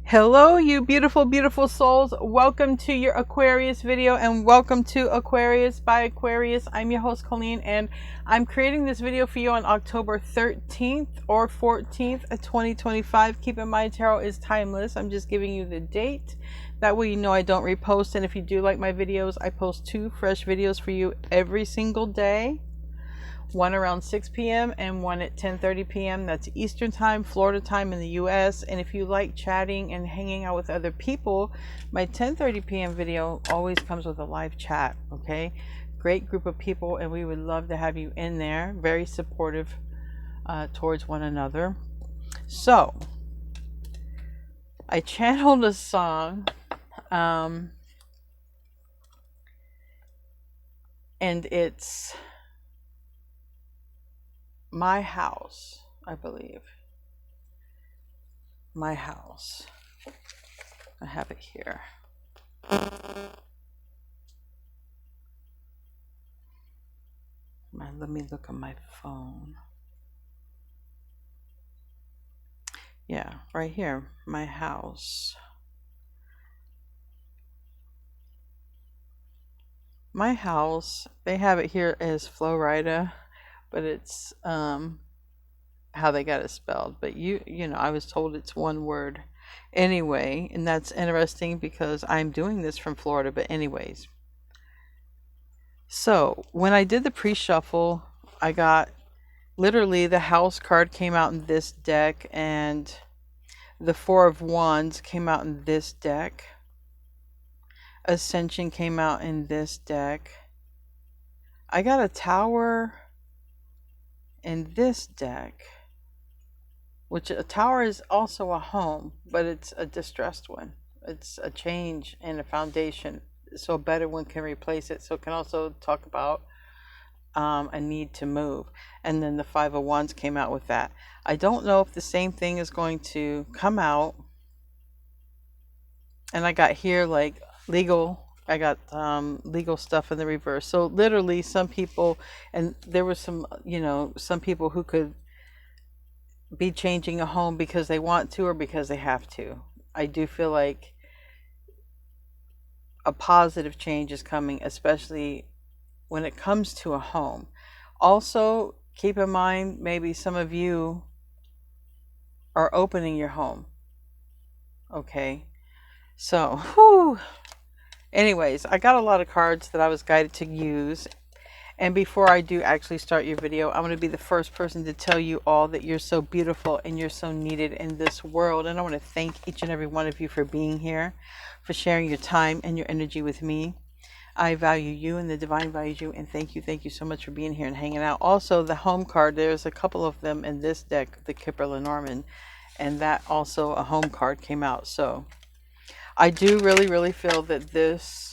Hello, you beautiful, beautiful souls. Welcome to your Aquarius video and welcome to Aquarius by Aquarius. I'm your host, Colleen, and I'm creating this video for you on October 13th or 14th of 2025. Keep in mind, tarot is timeless. I'm just giving you the date. That way you know I don't repost. And if you do like my videos, I post 2 fresh videos for you every single day. One around 6 p.m. and one at 10:30 p.m. That's Eastern time, Florida time in the US. And if you like chatting and hanging out with other people, my 10:30 p.m. video always comes with a live chat, okay? Great group of people, and we would love to have you in there. Very supportive towards one another. So, I channeled a song, and it's My House, I believe. My House. I have it here. Let me look on my phone. Yeah, right here. My House. My House. They have it here as Florida, but it's how they got it spelled. But you know, I was told it's one word anyway, and that's interesting because I'm doing this from Florida. But anyways, so when I did the pre-shuffle, I got literally the House card came out in this deck, and the Four of Wands came out in this deck. Ascension came out in this deck. I got a Tower in this deck, which a tower is also a home, but it's a distressed one. It's a change and a foundation, so a better one can replace it. So it can also talk about a need to move. And then the Five of Wands came out with that. I don't know if the same thing is going to come out. And I got here like legal. I got legal stuff in the reverse. So literally some people, and there were some, you know, some people who could be changing a home because they want to or because they have to. I do feel like a positive change is coming, especially when it comes to a home. Also, keep in mind, maybe some of you are opening your home. Okay. So, whew. Anyways, I got a lot of cards that I was guided to use. And before I do actually start your video, I'm going to be the first person to tell you all that you're so beautiful and you're so needed in this world. And I want to thank each and every one of you for being here, for sharing your time and your energy with me. I value you and the divine values you. And thank you so much for being here and hanging out. Also, the home card, there's a couple of them in this deck, the Kipper Lenormand. And that also, a home card came out. So I do really feel that this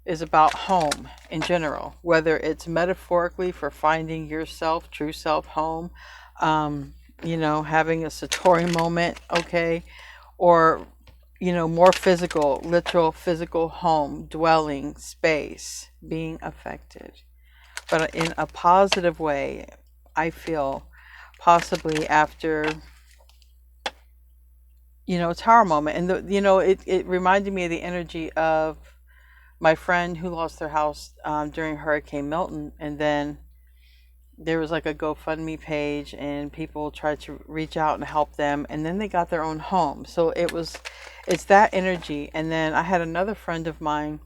is about home in general, whether it's metaphorically for finding yourself, true self, home, you know, having a Satori moment, okay, or, you know, more physical, literal physical home, dwelling, space, being affected. But in a positive way, I feel possibly after, you know, Tower moment. And, you know, it reminded me of the energy of my friend who lost their house during Hurricane Milton, and then there was like a GoFundMe page and people tried to reach out and help them, and then they got their own home. So it's that energy. And then I had another friend of mine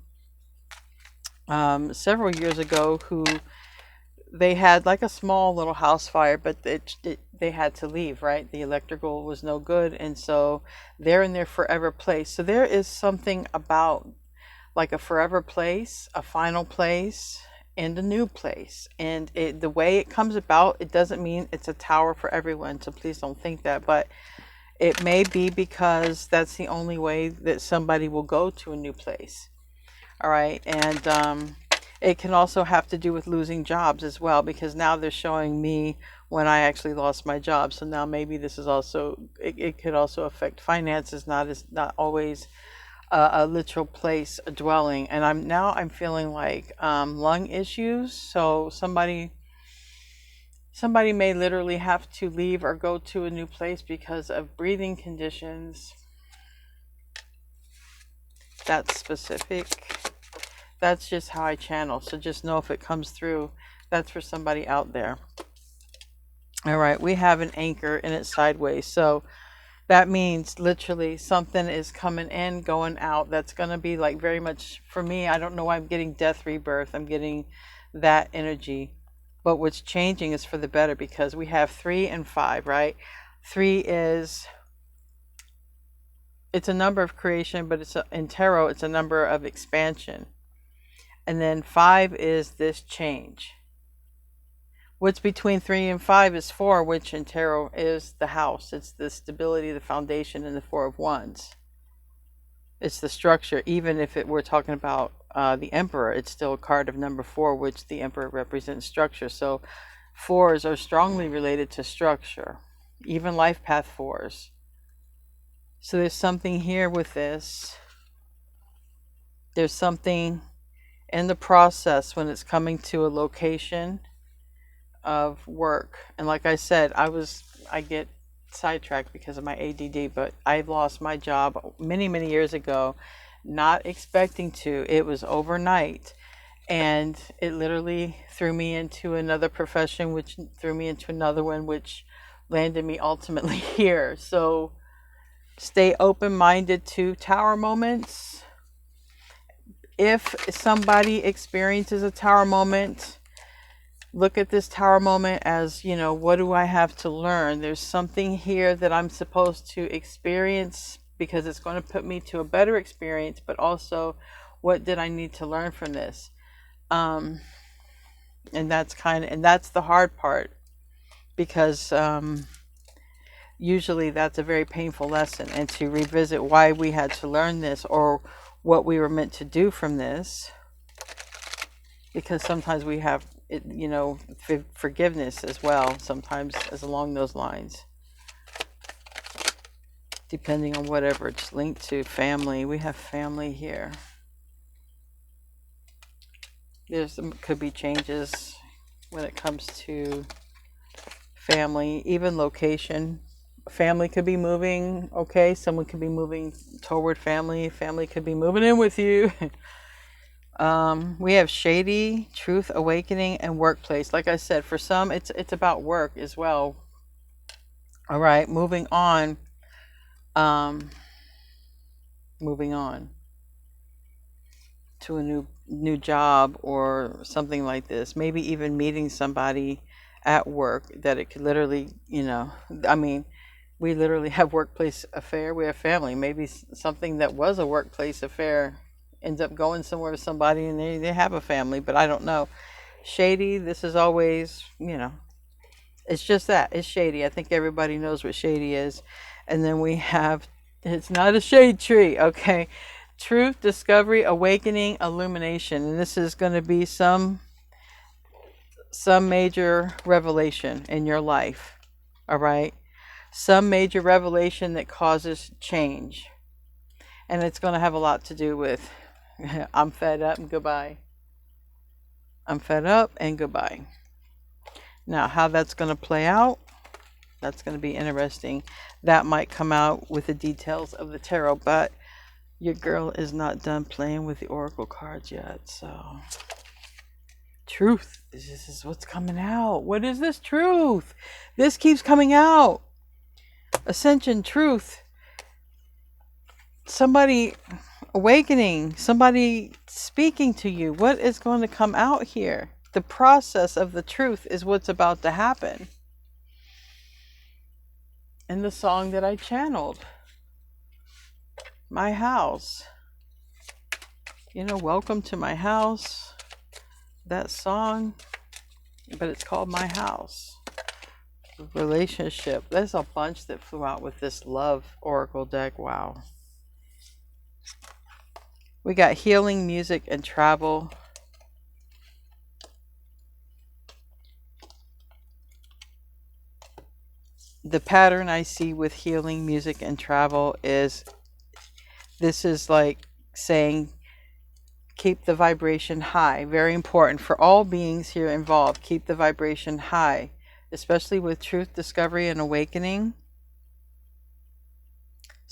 several years ago who they had like a small little house fire, but they had to leave, right? The electrical was no good, and so they're in their forever place. So there is something about like a forever place, a final place, and a new place. And the way it comes about, it doesn't mean it's a tower for everyone, so please don't think that. But it may be because that's the only way that somebody will go to a new place. All right. And it can also have to do with losing jobs as well, because now they're showing me when I actually lost my job. So now maybe this is also, it could also affect finances, not always a literal place, a dwelling. And I'm feeling like lung issues. So somebody may literally have to leave or go to a new place because of breathing conditions. That's specific. That's just how I channel. So just know if it comes through, that's for somebody out there. All right, we have an anchor and it's sideways. So that means literally something is coming in, going out. That's going to be like very much for me. I don't know why I'm getting death, rebirth. I'm getting that energy. But what's changing is for the better, because we have 3 and 5, right? 3 is, it's a number of creation, but in tarot, it's a number of expansion. And then 5 is this change. What's between 3 and 5 is 4, which in tarot is the house. It's the stability, the foundation, and the 4 of Wands. It's the structure. Even if we're talking about the Emperor, it's still a card of number 4, which the Emperor represents structure. So 4s are strongly related to structure, even life path 4s. So there's something here with this. There's something in the process when it's coming to a location of work. And like I said, I get sidetracked because of my ADD, but I lost my job many years ago, not expecting to. It was overnight, and it literally threw me into another profession, which threw me into another one, which landed me ultimately here. So stay open-minded to tower moments. If somebody experiences a tower moment, look at this tower moment as, what do I have to learn? There's something here that I'm supposed to experience because it's going to put me to a better experience, but also what did I need to learn from this? And that's the hard part, because usually that's a very painful lesson, and to revisit why we had to learn this or what we were meant to do from this, because sometimes we have forgiveness as well, sometimes as along those lines, depending on whatever it's linked to. Family, we have family here. Could be changes when it comes to family, even location. Family could be moving, okay? Someone could be moving toward family. Family could be moving in with you. We have shady, truth, awakening, and workplace. Like I said, for some, it's about work as well. All right, moving on. Moving on to a new job or something like this. Maybe even meeting somebody at work that it could literally, we literally have workplace affair. We have family. Maybe something that was a workplace affair ends up going somewhere with somebody and they have a family, but I don't know. Shady, this is always, it's just that. It's shady. I think everybody knows what shady is. And then we have, it's not a shade tree, okay? Truth, discovery, awakening, illumination. And this is going to be some major revelation in your life, all right? Some major revelation that causes change. And it's going to have a lot to do with I'm fed up and goodbye. I'm fed up and goodbye. Now, how that's going to play out, that's going to be interesting. That might come out with the details of the tarot, but your girl is not done playing with the oracle cards yet. So, truth. This is what's coming out. What is this truth? This keeps coming out. Ascension, truth. Somebody awakening, somebody speaking to you. What is going to come out here? The process of the truth is what's about to happen. In the song that I channeled, My House. Welcome to my house. That song, but it's called My House. Relationship. There's a bunch that flew out with this love oracle deck. Wow. We got healing, music, and travel. The pattern I see with healing, music, and travel is, this is like saying, keep the vibration high. Very important for all beings here involved. Keep the vibration high, especially with truth, discovery, and awakening.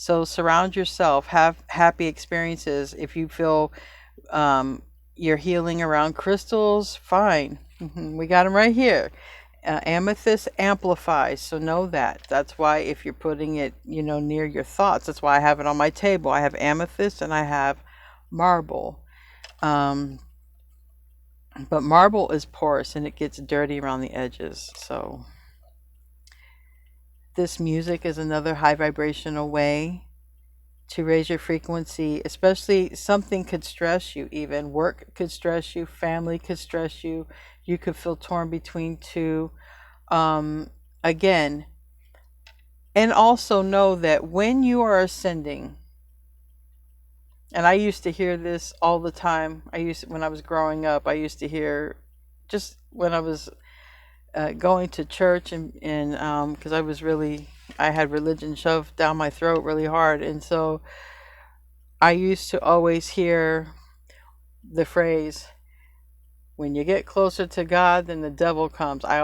So surround yourself, have happy experiences. If you feel you're healing around crystals, fine. We got them right here. Amethyst amplifies, so know that. That's why if you're putting it, near your thoughts, that's why I have it on my table. I have amethyst and I have marble. But marble is porous and it gets dirty around the edges. So this music is another high vibrational way to raise your frequency, especially something could stress you, even work could stress you, family could stress you. You could feel torn between two. Again, and also know that when you are ascending, and I used to hear this all the time. When I was growing up, I used to hear, just when I was going to church, and because I had religion shoved down my throat really hard, and so I used to always hear the phrase, when you get closer to God, then the devil comes. I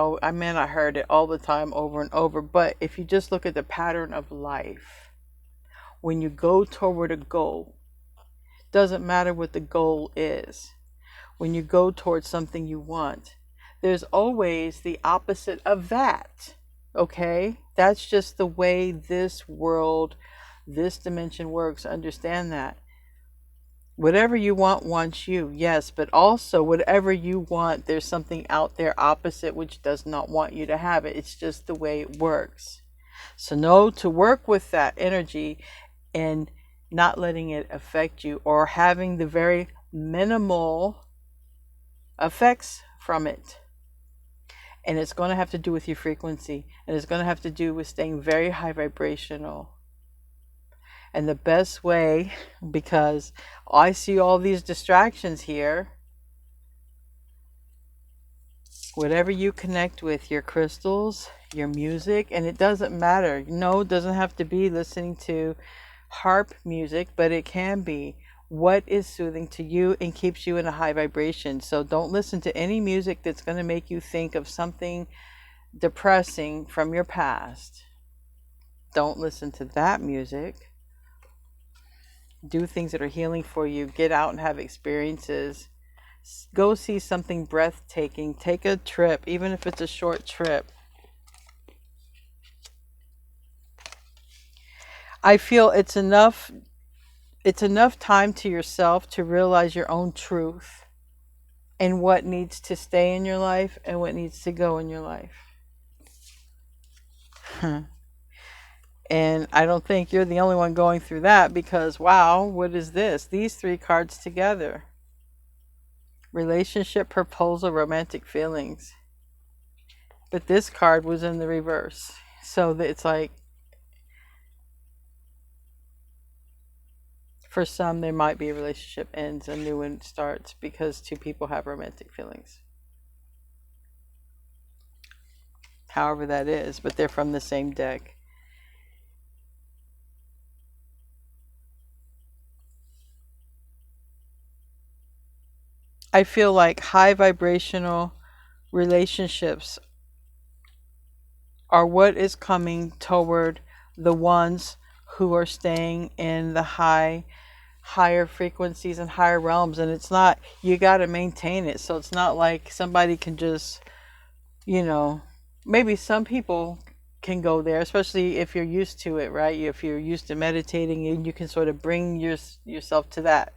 heard it all the time, over and over. But if you just look at the pattern of life, when you go toward a goal, doesn't matter what the goal is. When you go towards something you want, there's always the opposite of that. Okay? That's just the way this world, this dimension works. Understand that. Whatever you want wants you, yes, but also whatever you want, there's something out there opposite which does not want you to have it. It's just the way it works. So know to work with that energy and not letting it affect you, or having the very minimal effects from it. And it's going to have to do with your frequency, and it's going to have to do with staying very high vibrational. And the best way, because I see all these distractions here, whatever you connect with, your crystals, your music, and it doesn't matter. No, it doesn't have to be listening to harp music, but it can be what is soothing to you and keeps you in a high vibration. So don't listen to any music that's going to make you think of something depressing from your past. Don't listen to that music. Do things that are healing for you. Get out and have experiences. Go see something breathtaking. Take a trip, even if it's a short trip. I feel it's enough time to yourself to realize your own truth and what needs to stay in your life and what needs to go in your life. And I don't think you're the only one going through that, because wow, what is this? These three cards together. Relationship, proposal, romantic feelings. But this card was in the reverse. So it's like, for some, there might be a relationship ends, a new one starts, because two people have romantic feelings. However that is, but they're from the same deck. I feel like high vibrational relationships are what is coming toward the ones who are staying in the higher frequencies and higher realms. And it's not, you got to maintain it. So it's not like somebody can just, maybe some people can go there, especially if you're used to it, right? If you're used to meditating, and you can sort of bring yourself to that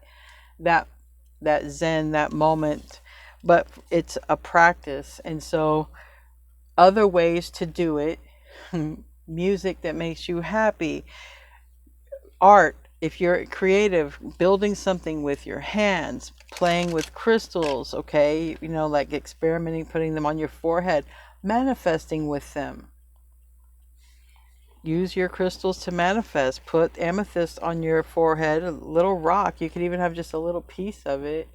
zen, that moment. But it's a practice. And so other ways to do it, music that makes you happy, art, if you're creative, building something with your hands, playing with crystals, okay, like experimenting, putting them on your forehead, manifesting with them. Use your crystals to manifest. Put amethyst on your forehead, a little rock. You could even have just a little piece of it.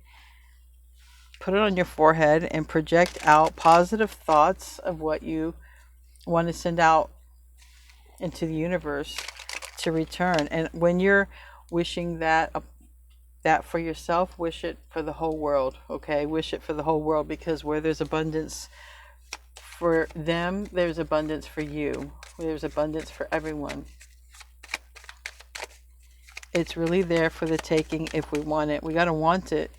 Put it on your forehead and project out positive thoughts of what you want to send out into the universe to return. And when you're wishing that for yourself, wish it for the whole world, okay? Wish it for the whole world, because where there's abundance for them, there's abundance for you. There's abundance for everyone. It's really there for the taking if we want it. We got to want it.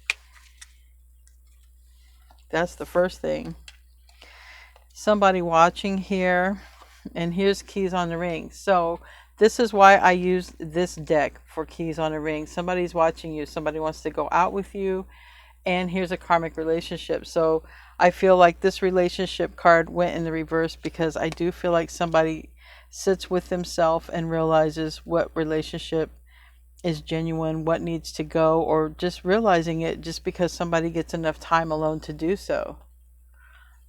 That's the first thing. Somebody watching here, and here's keys on the ring. So this is why I use this deck for keys on the ring. Somebody's watching you. Somebody wants to go out with you. And here's a karmic relationship. So I feel like this relationship card went in the reverse because I do feel like somebody sits with themselves and realizes what relationship is genuine, what needs to go, or just realizing it just because somebody gets enough time alone to do so.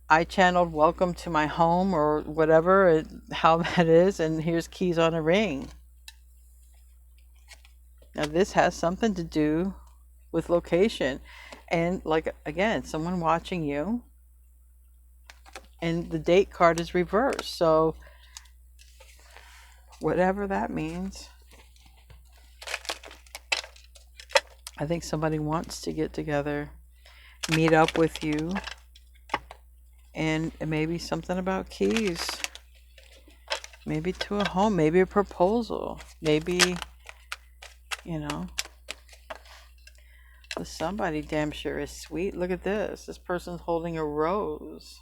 I channeled welcome to my home or whatever, how that is, and here's keys on a ring. Now this has something to do with location. And like, again, someone watching you. And the date card is reversed. So whatever that means. I think somebody wants to get together, meet up with you. And maybe something about keys. Maybe to a home. Maybe a proposal. Maybe, you know. Somebody damn sure is sweet. Look at this. This person's holding a rose.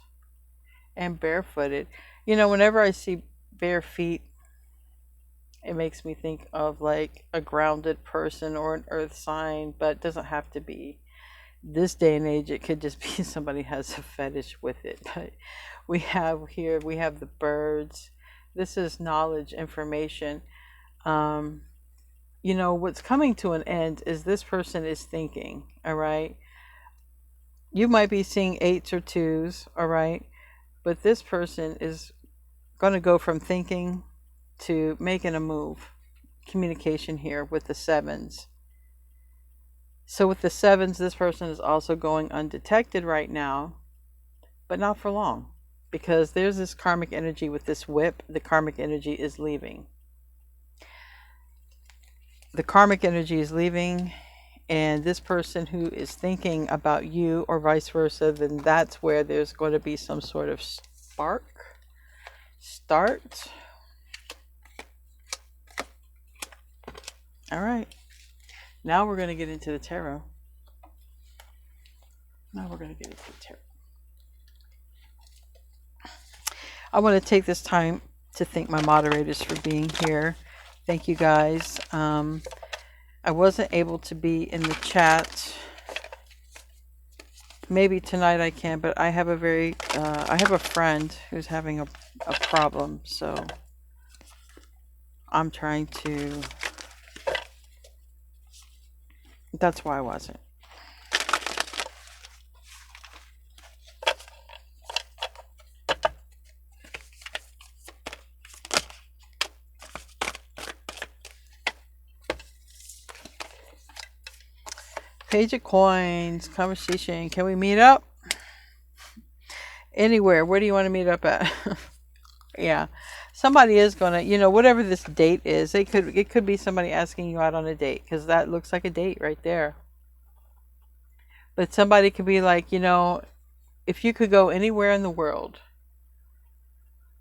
And barefooted. You know, whenever I see bare feet, it makes me think of like a grounded person or an earth sign. But it doesn't have to be. This day and age, it could just be somebody has a fetish with it. But we have here, we have the birds. This is knowledge, information. You know, what's coming to an end is this person is thinking, all right? You might be seeing 8s or 2s, all right? But this person is going to go from thinking to making a move. Communication here with the 7s. So with the 7s, this person is also going undetected right now, but not for long. Because there's this karmic energy with this whip. The karmic energy is leaving. The karmic energy is leaving, and this person who is thinking about you or vice versa, then that's where there's going to be some sort of start. All right. Now we're going to get into the tarot. I want to take this time to thank my moderators for being here. Thank you guys. I wasn't able to be in the chat. Maybe tonight I can, but I have I have a friend who's having a problem, so I'm trying to. That's why I wasn't. Page of Coins, conversation. Can we meet up? Anywhere. Where do you want to meet up at? Yeah. Somebody is going to, you know, whatever this date is, it could be somebody asking you out on a date, because that looks like a date right there. But somebody could be like, you know, if you could go anywhere in the world,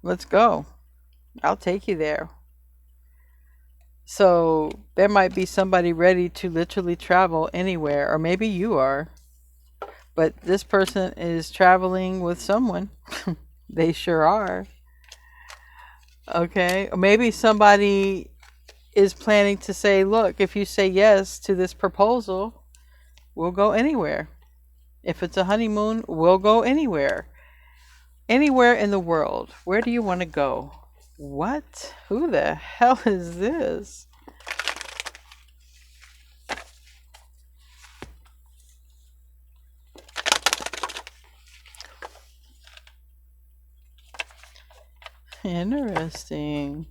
let's go. I'll take you there. So there might be somebody ready to literally travel anywhere, or maybe you are. But this person is traveling with someone. They sure are. Okay. Or maybe somebody is planning to say, look, if you say yes to this proposal, we'll go anywhere. If it's a honeymoon, we'll go anywhere. Anywhere in the world. Where do you want to go? What? Who the hell is this? Interesting.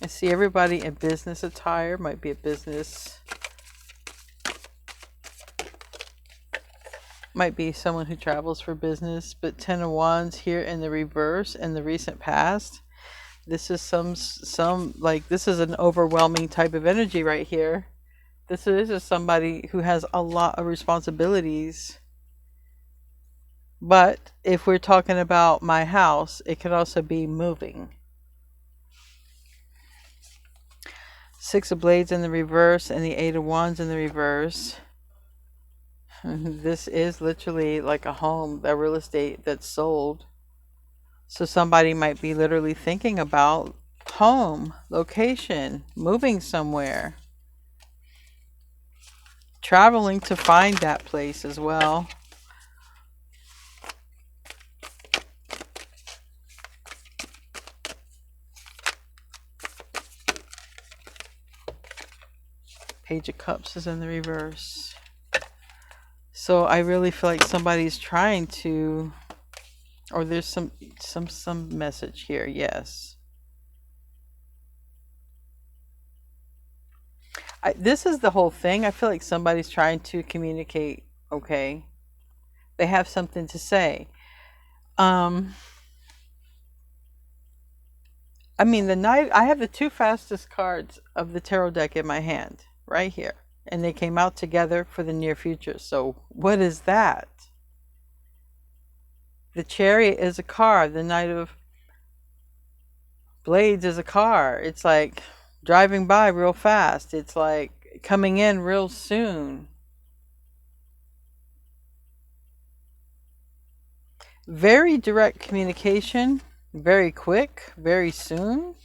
I see everybody in business attire. Might be a business. Might be someone who travels for business. But 10 of Wands here in the reverse in the recent past. This is some like, this is an overwhelming type of energy right here. This is somebody who has a lot of responsibilities. But if we're talking about my house, it could also be moving. Six of Blades in the reverse and the Eight of Wands in the reverse. This is literally like a home, a real estate that's sold. So somebody might be literally thinking about home, location, moving somewhere, traveling to find that place as well. Page of Cups is in the reverse. So I really feel like somebody's trying to, or there's some message here. Yes. This is the whole thing. I feel like somebody's trying to communicate. Okay. They have something to say. I mean, I have the two fastest cards of the tarot deck in my hand right here. And they came out together for the near future. So what is that? The Chariot is a car. The Knight of Blades is a car. It's like driving by real fast. It's like coming in real soon. Very direct communication. Very quick. Very soon.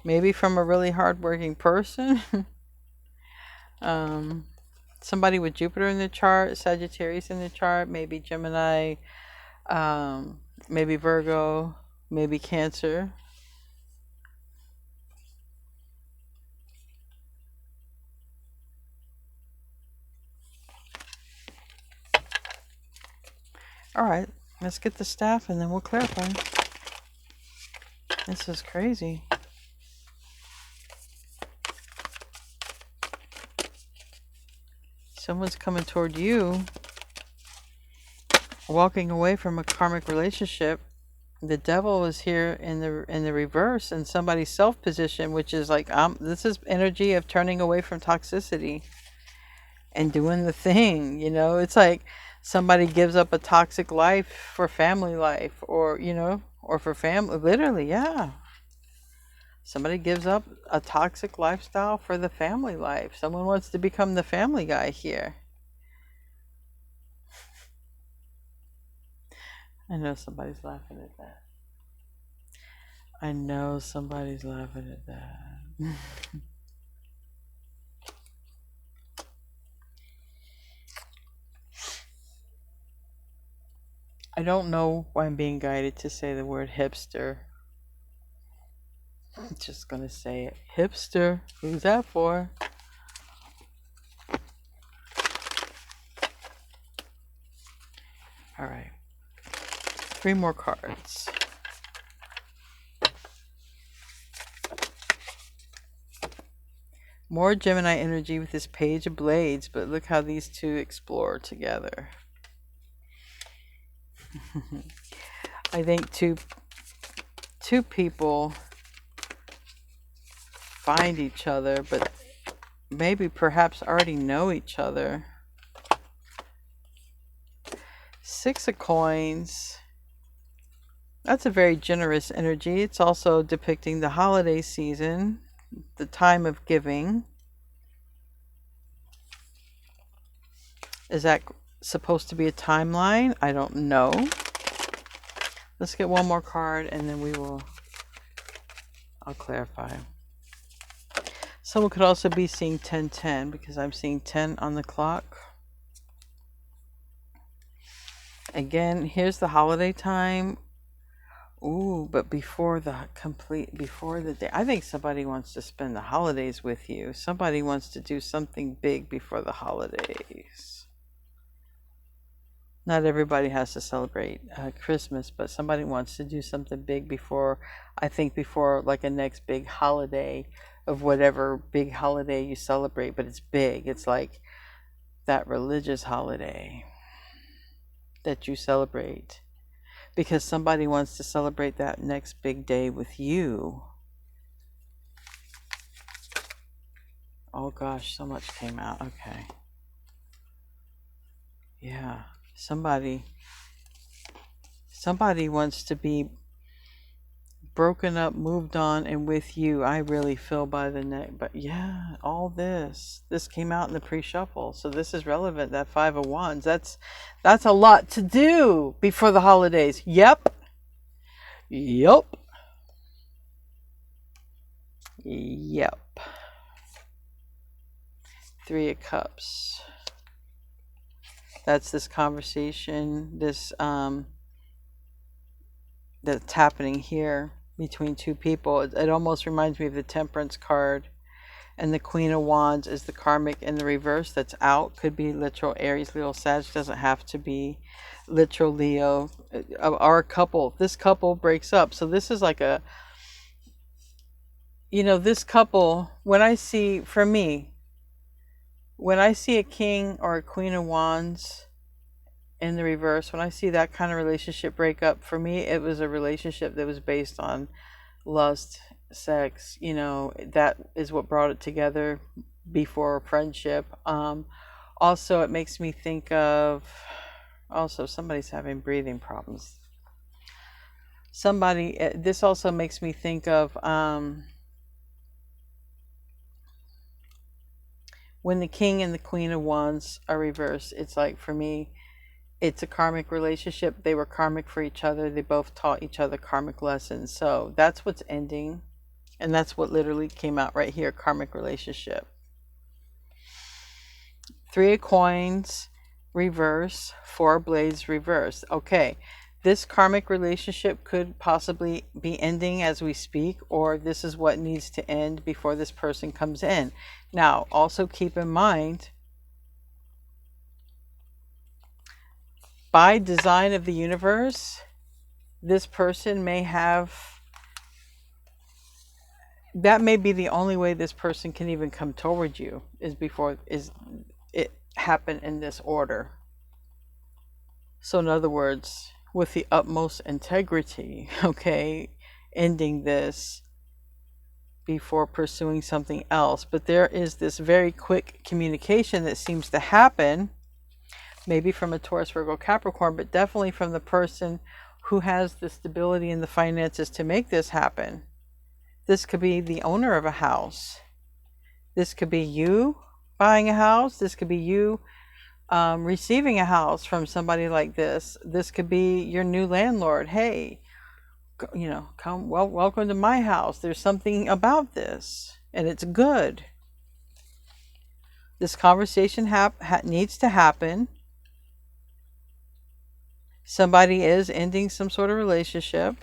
Maybe from a really hardworking person. Somebody with Jupiter in the chart, Sagittarius in the chart, maybe Gemini, maybe Virgo, maybe Cancer. All right, let's get the staff and then we'll clarify. This is crazy. Someone's coming toward you, walking away from a karmic relationship. The Devil is here in the reverse, and somebody's self position, which is like this is energy of turning away from toxicity and doing the thing. You know, it's like somebody gives up a toxic life for family life, or or for family. Literally, yeah. Somebody gives up a toxic lifestyle for the family life. Someone wants to become the family guy here. I know somebody's laughing at that. I know somebody's laughing at that. I don't know why I'm being guided to say the word hipster. I'm just gonna say it. Hipster. Who's that for? All right. 3 more cards. More Gemini energy with this Page of Blades, but look how these two explore together. I think two people find each other, but maybe perhaps already know each other. 6 of Coins. That's a very generous energy. It's also depicting the holiday season, the time of giving. Is that supposed to be a timeline? I don't know. Let's get one more card and then I'll clarify. Someone could also be seeing 1010 because I'm seeing 10 on the clock. Again, here's the holiday time. Ooh, but before the day. I think somebody wants to spend the holidays with you. Somebody wants to do something big before the holidays. Not everybody has to celebrate Christmas, but somebody wants to do something big before like a next big holiday of whatever big holiday you celebrate, but it's big. It's like that religious holiday that you celebrate because somebody wants to celebrate that next big day with you. Oh gosh, so much came out. Okay. Yeah. Somebody wants to be broken up, moved on, and with you. I really feel by the neck. But yeah, all this came out in the pre-shuffle, so this is relevant. That Five of Wands. That's a lot to do before the holidays. Yep. Three of Cups. That's this conversation, that's happening here between two people. It almost reminds me of the Temperance card. And the Queen of Wands is the karmic in the reverse that's out. Could be literal Aries, Leo, Sag. Doesn't have to be literal Leo. Our couple, this couple breaks up. So this is like a, this couple, when I see, for me, when I see a King or a Queen of Wands in the reverse, when I see that kind of relationship break up, for me, it was a relationship that was based on lust, sex, that is what brought it together before friendship. Also, it makes me think of, somebody's having breathing problems. This also makes me think of when the King and the Queen of Wands are reversed. It's like, for me, it's a karmic relationship. They were karmic for each other. They both taught each other karmic lessons. So that's what's ending. And that's what literally came out right here, karmic relationship. Three of Coins, reverse. Four of Blades, reverse. Okay, this karmic relationship could possibly be ending as we speak, or this is what needs to end before this person comes in. Now, also keep in mind, by design of the universe, this person may have, that may be the only way this person can even come toward you, is it happen in this order. So in other words, with the utmost integrity, okay, ending this before pursuing something else. But there is this very quick communication that seems to happen, maybe from a Taurus, Virgo, Capricorn, but definitely from the person who has the stability and the finances to make this happen. This could be the owner of a house. This could be you buying a house. This could be you receiving a house from somebody like this. This could be your new landlord. Hey, come, welcome to my house. There's something about this, and it's good. This conversation needs to happen. Somebody is ending some sort of relationship,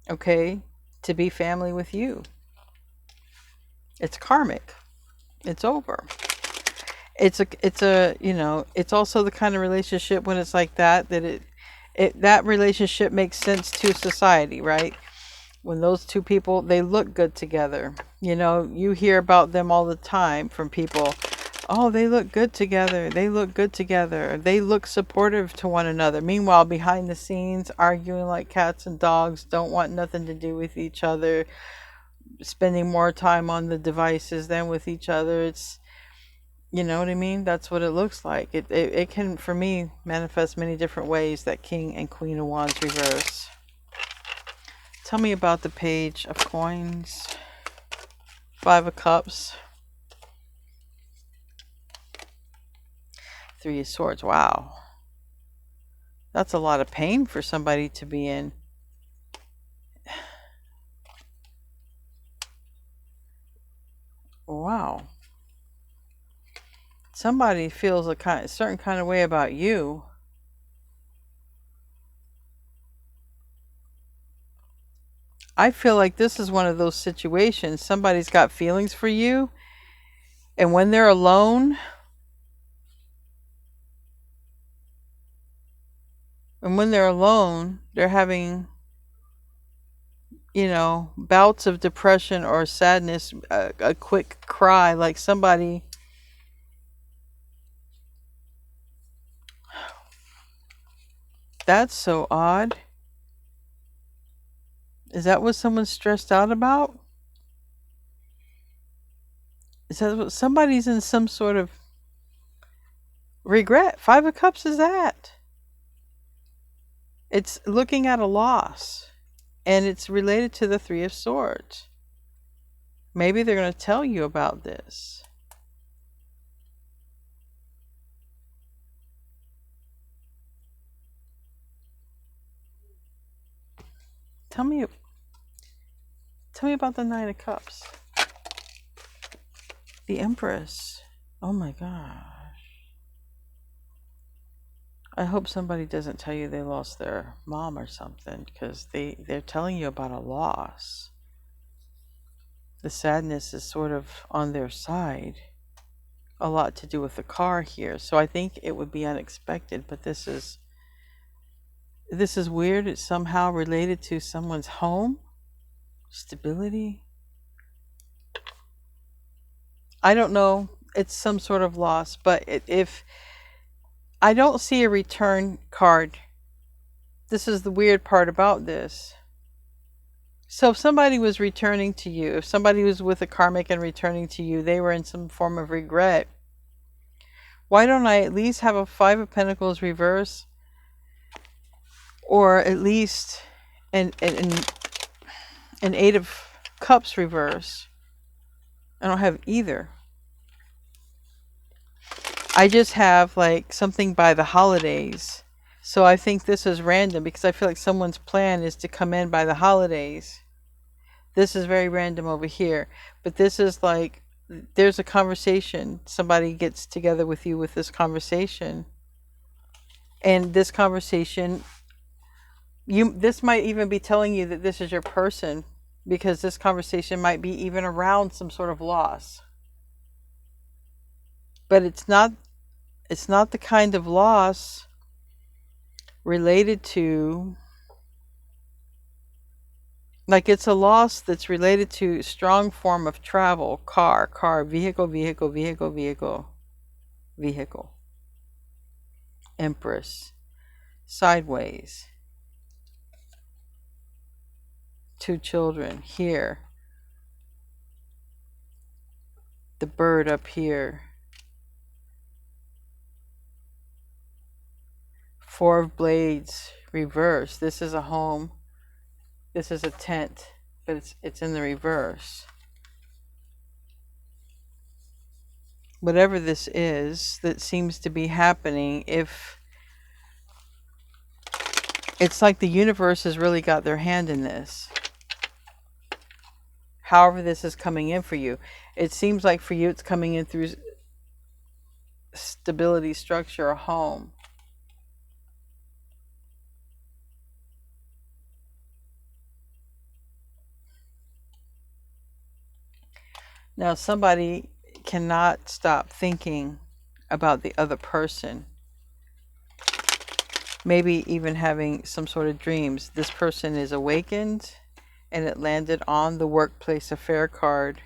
okay, to be family with you. It's karmic. It's over. It's also the kind of relationship when it's like that that relationship makes sense to society, right? When those two people, they look good together. You hear about them all the time from people. Oh, they look good together. They look good together. They look supportive to one another. Meanwhile, behind the scenes, arguing like cats and dogs, don't want nothing to do with each other, spending more time on the devices than with each other. It's, you know what I mean? That's what it looks like. It can, for me, manifest many different ways, that King and Queen of Wands reverse. Tell me about the Page of Coins, Five of Cups, Three of Swords. Wow. That's a lot of pain for somebody to be in. Wow. Somebody feels a certain kind of way about you. I feel like this is one of those situations. Somebody's got feelings for you, and when they're alone, they're having, bouts of depression or sadness, a quick cry, like somebody. That's so odd. Is that what someone's stressed out about? Is that what somebody's in some sort of regret? Five of Cups is that. It's looking at a loss. And it's related to the Three of Swords. Maybe they're going to tell you about this. Tell me about the Nine of Cups. The Empress. Oh my gosh. I hope somebody doesn't tell you they lost their mom or something, because they're telling you about a loss. The sadness is sort of on their side. A lot to do with the car here. So I think it would be unexpected, but this is weird. It's somehow related to someone's home. Stability. I don't know. It's some sort of loss, but if I don't see a return card. This is the weird part about this. So if somebody was returning to you, if somebody was with a karmic and returning to you, they were in some form of regret. Why don't I at least have a Five of Pentacles reverse? Or at least an Eight of Cups reverse? I don't have either. I just have like something by the holidays. So I think this is random, because I feel like someone's plan is to come in by the holidays. This is very random over here. But this is like, there's a conversation. Somebody gets together with you with this conversation. And this conversation, this might even be telling you that this is your person, because this conversation might be even around some sort of loss. But it's not the kind of loss related to, like, it's a loss that's related to strong form of travel, car, vehicle, Empress, sideways, 2 children here, the bird up here, 4 of Blades reverse. This is a home. This is a tent, but it's in the reverse. Whatever this is that seems to be happening, if it's like the universe has really got their hand in this. However this is coming in for you. It seems like for you it's coming in through stability, structure, a home. Now somebody cannot stop thinking about the other person. Maybe even having some sort of dreams. This person is awakened, and it landed on the workplace affair card.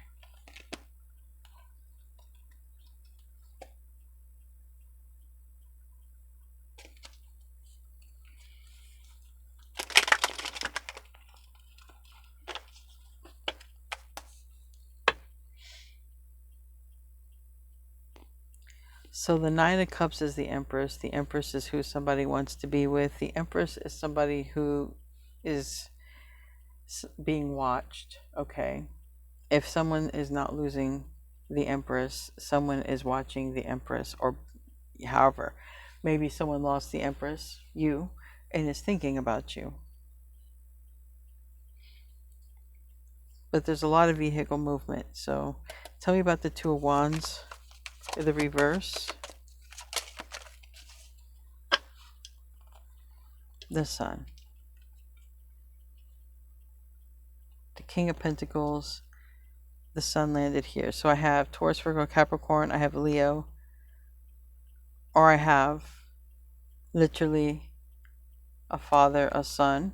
So the Nine of Cups is the Empress. The Empress is who somebody wants to be with. The Empress is somebody who is being watched, okay? If someone is not losing the Empress, someone is watching the Empress, or however. Maybe someone lost the Empress, you, and is thinking about you. But there's a lot of vehicle movement. So tell me about the Two of Wands. The reverse, the Sun, the King of Pentacles, the Sun landed here. So I have Taurus, Virgo, Capricorn, I have Leo, or I have literally a father, a son,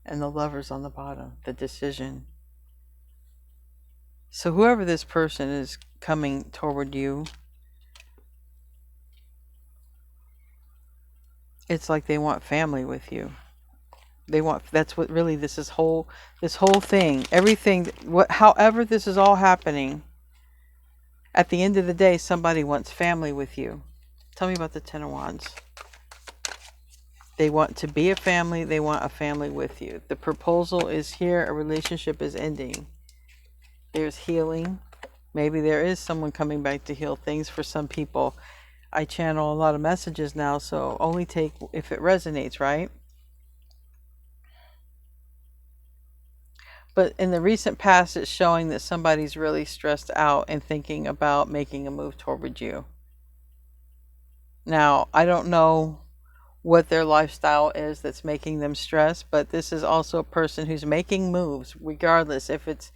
and the Lovers on the bottom, the decision. So whoever this person is coming toward you, it's like they want family with you. They want, that's what really this whole thing, everything, however this is all happening, At the end of the day, somebody wants family with you. Tell me about the Ten of Wands. They want to be a family. They want a family with you. The proposal is here. A relationship is ending. There's healing. Maybe there is someone coming back to heal things for some people. I channel a lot of messages now, so only take if it resonates, right? But in the recent past, it's showing that somebody's really stressed out and thinking about making a move toward you. Now, I don't know what their lifestyle is that's making them stressed, but this is also a person who's making moves, regardless if it's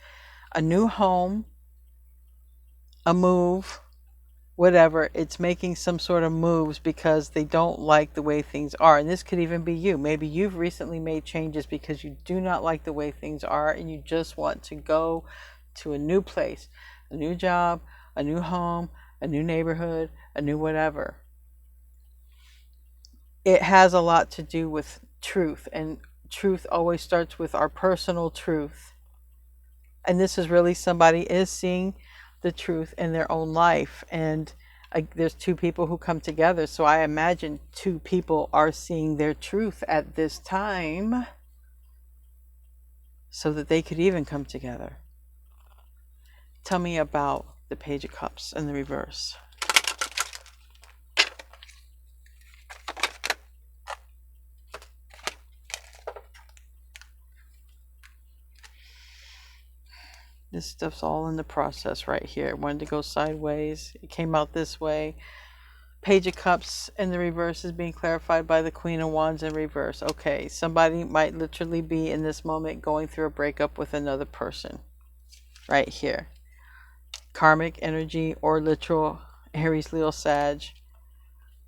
a new home, a move, whatever. It's making some sort of moves because they don't like the way things are. And this could even be you. Maybe you've recently made changes because you do not like the way things are and you just want to go to a new place, a new job, a new home, a new neighborhood, a new whatever. It has a lot to do with truth, and truth always starts with our personal truth. And this is really somebody is seeing the truth in their own life, and there's two people who come together, so I imagine two people are seeing their truth at this time so that they could even come together. Tell me about the Page of Cups in the reverse. This stuff's all in the process right here. It wanted to go sideways. It came out this way. Page of Cups in the reverse is being clarified by the Queen of Wands in reverse. Okay, somebody might literally be in this moment going through a breakup with another person. Right here. Karmic energy or literal Aries, Leo, Sag.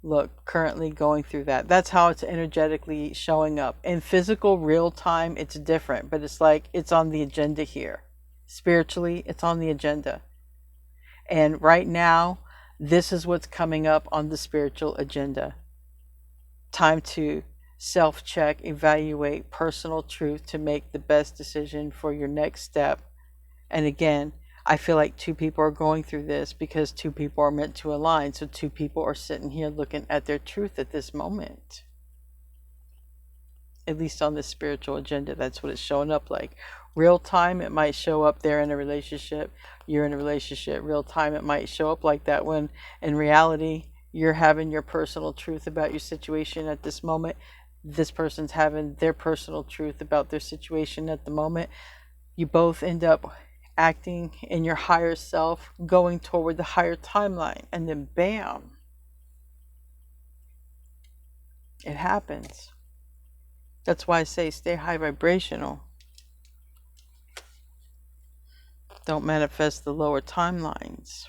Look, currently going through that. That's how it's energetically showing up. In physical, real time, it's different. But it's like it's on the agenda here. Spiritually, it's on the agenda. And right now, this is what's coming up on the spiritual agenda. Time to self-check, evaluate personal truth to make the best decision for your next step. And again, I feel like two people are going through this because two people are meant to align. So two people are sitting here looking at their truth at this moment. At least on the spiritual agenda, that's what it's showing up like. Real time, it might show up there in a relationship. You're in a relationship. Real time, it might show up like that when in reality, you're having your personal truth about your situation at this moment. This person's having their personal truth about their situation at the moment. You both end up acting in your higher self, going toward the higher timeline. And then bam, it happens. That's why I say stay high vibrational. Don't manifest the lower timelines.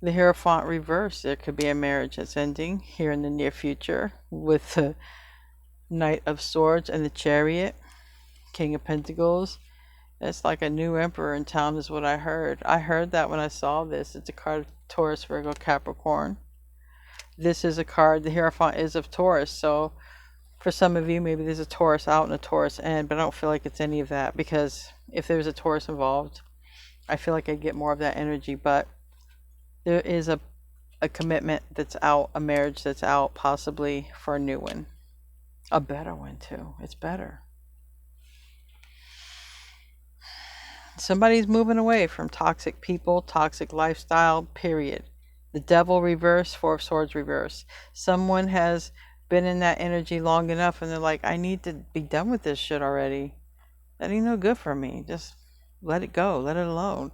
The Hierophant reverse. There could be a marriage that's ending here in the near future with the Knight of Swords and the Chariot, King of Pentacles. It's like a new emperor in town is what I heard. I heard that when I saw this. It's a card of Taurus, Virgo, Capricorn. This is a card, the Hierophant is of Taurus. So for some of you, maybe there's a Taurus out and a Taurus in, but I don't feel like it's any of that because if there's a Taurus involved, I feel like I get more of that energy. But there is a commitment that's out, a marriage that's out, possibly for a new one. A better one too. It's better. Somebody's moving away from toxic people, toxic lifestyle, period. The Devil reverse, Four of Swords reverse. Someone has been in that energy long enough and they're like, I need to be done with this shit already. That ain't no good for me. Just let it go. Let it alone.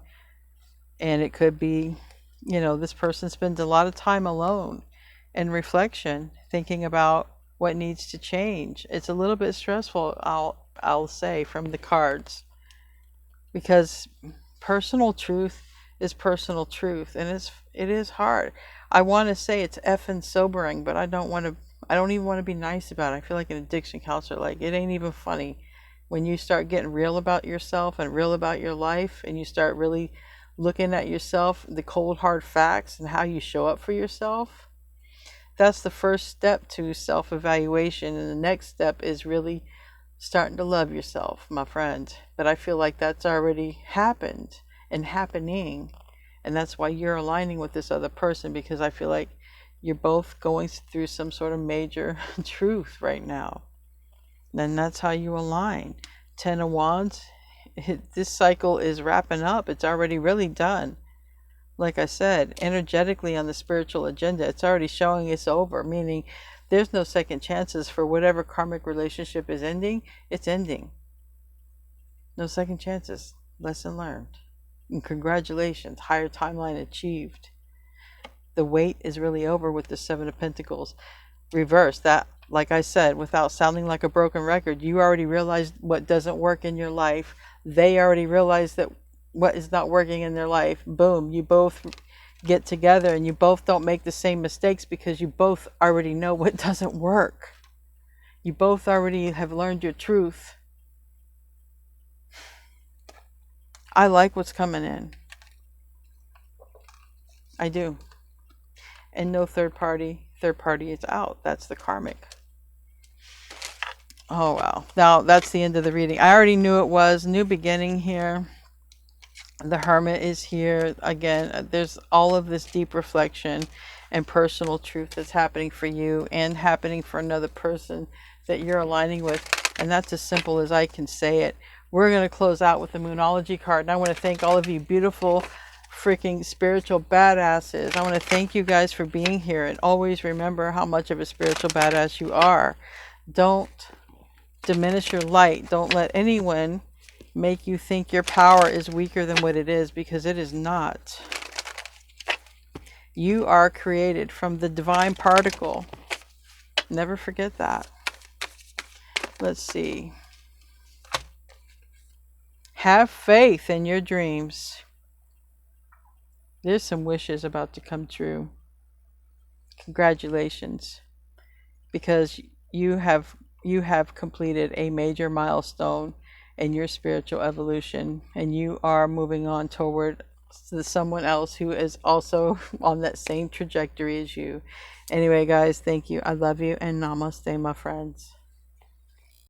And it could be, you know, this person spends a lot of time alone in reflection, thinking about what needs to change. It's a little bit stressful, I'll say, from the cards. Because personal truth is personal truth, and it is hard. I want to say it's effing sobering, but I don't even want to be nice about it. I feel like an addiction counselor. Like, it ain't even funny. When you start getting real about yourself and real about your life, and you start really looking at yourself, the cold hard facts and how you show up for yourself, that's the first step to self-evaluation. And the next step is really starting to love yourself, my friend. But I feel like that's already happened. and happening. And that's why you're aligning with this other person, because I feel like you're both going through some sort of major truth right now. And that's how you align. 10 of Wands, this cycle is wrapping up. It's already really done. Like I said, energetically on the spiritual agenda, it's already showing it's over, meaning there's no second chances for whatever karmic relationship is ending. It's ending. No second chances. Lesson learned. And congratulations, higher timeline achieved. The wait is really over with the Seven of Pentacles reversed. That, like I said, without sounding like a broken record, you already realized what doesn't work in your life. They already realized that what is not working in their life. Boom, you both get together and you both don't make the same mistakes because you both already know what doesn't work. You both already have learned your truth. I like what's coming in. I do. And no third party. Third party is out. That's the karmic. Oh, wow. Now, that's the end of the reading. I already knew it was. New beginning here. The Hermit is here. Again, there's all of this deep reflection and personal truth that's happening for you and happening for another person that you're aligning with. And that's as simple as I can say it. We're going to close out with the Moonology card. And I want to thank all of you beautiful, freaking spiritual badasses. I want to thank you guys for being here. And always remember how much of a spiritual badass you are. Don't diminish your light. Don't let anyone make you think your power is weaker than what it is, because it is not. You are created from the divine particle. Never forget that. Let's see. Have faith in your dreams. There's some wishes about to come true. Congratulations, because you have completed a major milestone in your spiritual evolution, and you are moving on toward someone else who is also on that same trajectory as you. Anyway, guys, thank you. I love you, and namaste, my friends.